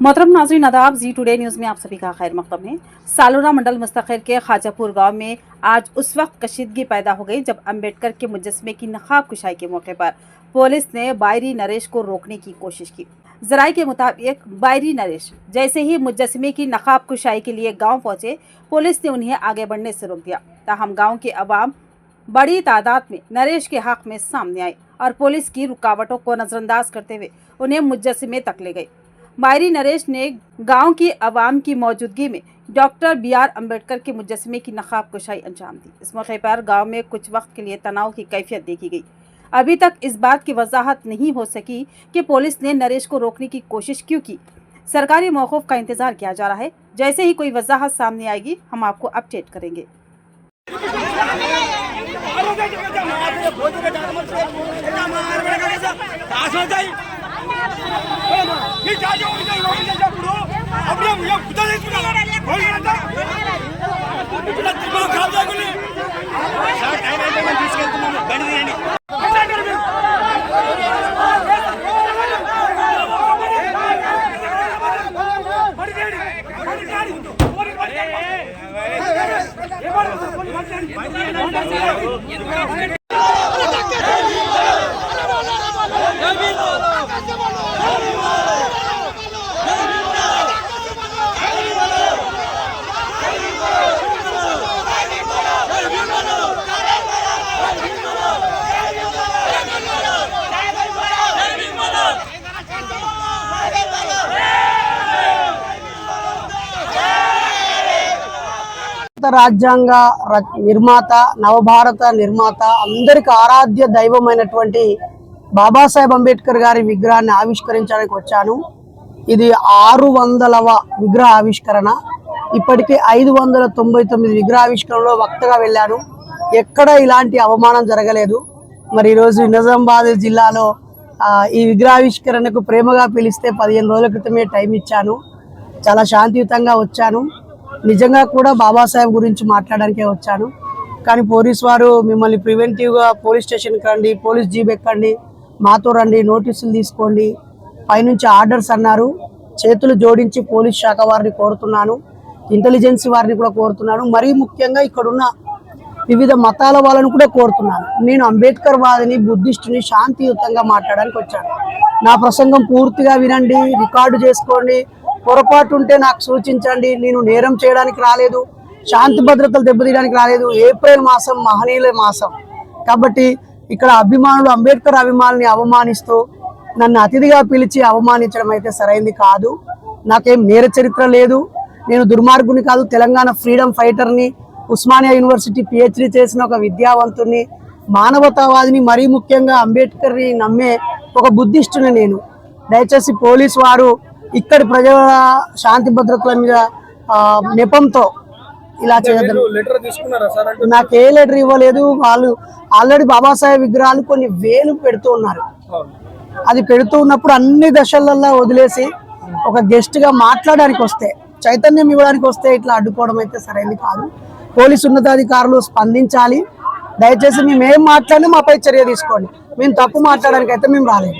मोहतरम नाज़रीन आदाब, जी टुडे न्यूज़ में आप सभी का खैर मक़दम है। सालोरा मंडल मुस्तक़िर के खाजापुर गांव में आज उस वक्त कशीदगी पैदा हो गई जब अम्बेडकर के मुजस्समे की नक़ाब कुशाई के मौके पर पुलिस ने बायरी नरेश को रोकने की कोशिश की। ज़राए के मुताबिक बायरी नरेश जैसे ही मुजस्समे की नक़ाब कुशाई के लिए गाँव पहुँचे, पुलिस ने उन्हें आगे बढ़ने से रोक दिया। ताहम गाँव के अवाम बड़ी तादाद में नरेश के हक़ में सामने आए और पुलिस की रुकावटों को नज़रअंदाज करते हुए उन्हें मुजस्समे तक ले गए। बायरी नरेश ने गांव की आवाम की मौजूदगी में डॉक्टर BR अम्बेडकर के मुजस्समे की नक़ाब कुशाई अंजाम दी। इस मौके पर गांव में कुछ वक्त के लिए तनाव की कैफियत देखी गई। अभी तक इस बात की वजाहत नहीं हो सकी कि पुलिस ने नरेश को रोकने की कोशिश क्यों की। सरकारी मौक़ूफ़ का इंतजार किया जा रहा है। जैसे ही कोई वजाहत सामने आएगी हम आपको अपडेट करेंगे। రాజ్యాంగ నిర్మాత నవభారత నిర్మాత అందరికి ఆరాధ్య దైవమైనటువంటి బాబాసాహెబ్ అంబేద్కర్ గారి విగ్రహాన్ని ఆవిష్కరించడానికి వచ్చాను। ఇది 600వ విగ్రహ ఆవిష్కరణ। ఇప్పటికే 599 విగ్రహ ఆవిష్కరణలో వక్తగా వెళ్ళాను। ఎక్కడ ఇలాంటి అవమానం జరగలేదు। మరి ఈ రోజు నిజామాబాద్ జిల్లాలో ఈ విగ్రహావిష్కరణకు ప్రేమగా పిలిస్తే 15 రోజుల క్రితమే టైం ఇచ్చాను। చాలా శాంతియుతంగా వచ్చాను। నిజంగా కూడా బాబాసాహెబ్ గురించి మాట్లాడడానికే వచ్చాను। కానీ పోలీసు వారు మిమ్మల్ని ప్రివెంటివ్గా పోలీస్ స్టేషన్కి రండి, పోలీస్ జీప్ ఎక్కండి, మాతో రండి, నోటీసులు తీసుకోండి, పైనుంచి ఆర్డర్స్ అన్నారు। చేతులు జోడించి పోలీస్ శాఖ వారిని కోరుతున్నాను, ఇంటెలిజెన్స్ వారిని కూడా కోరుతున్నాను, మరీ ముఖ్యంగా ఇక్కడున్న వివిధ మతాల వాళ్ళను కూడా కోరుతున్నాను। నేను అంబేద్కర్ వాదిని, బుద్ధిస్టుని, శాంతియుతంగా మాట్లాడడానికి వచ్చాను। నా ప్రసంగం పూర్తిగా వినండి, రికార్డు చేసుకోండి, పొరపాటు ఉంటే నాకు సూచించండి। నేను నేరం చేయడానికి రాలేదు, శాంతి భద్రతలు దెబ్బతీయడానికి రాలేదు। ఏప్రిల్ మాసం మహనీయుల మాసం కాబట్టి ఇక్కడ అభిమానులు అంబేద్కర్ అభిమానుల్ని అవమానిస్తూ నన్ను అతిథిగా పిలిచి అవమానించడం అయితే సరైంది కాదు। నాకేం నేర చరిత్ర లేదు, నేను దుర్మార్గుని కాదు, తెలంగాణ ఫ్రీడమ్ ఫైటర్ని, ఉస్మానియా యూనివర్సిటీ PhD చేసిన ఒక విద్యావంతుని, మానవతావాదిని, మరీ ముఖ్యంగా అంబేద్కర్ని నమ్మే ఒక బుద్ధిస్టుని నేను। దయచేసి పోలీసు వారు ఇక్కడి ప్రజల శాంతి భద్రతల మీద నెపంతో ఇలా చేయదు। నాకు ఏ లెటర్ ఇవ్వలేదు। వాళ్ళు ఆల్రెడీ బాబాసాహెబ్ విగ్రహాలు కొన్ని వేలు పెడుతూ ఉన్నారు। అది పెడుతూ ఉన్నప్పుడు అన్ని దశలలో వదిలేసి ఒక గెస్ట్ గా మాట్లాడడానికి వస్తే, చైతన్యం ఇవ్వడానికి వస్తే ఇట్లా అడ్డుకోవడం అయితే సరైనది కాదు। పోలీసు ఉన్నతాధికారులు స్పందించాలి। దయచేసి మేము ఏం మాట్లాడినా మాపై చర్య తీసుకోండి। మేము తప్పు మాట్లాడడానికి అయితే మేము రాలేదు।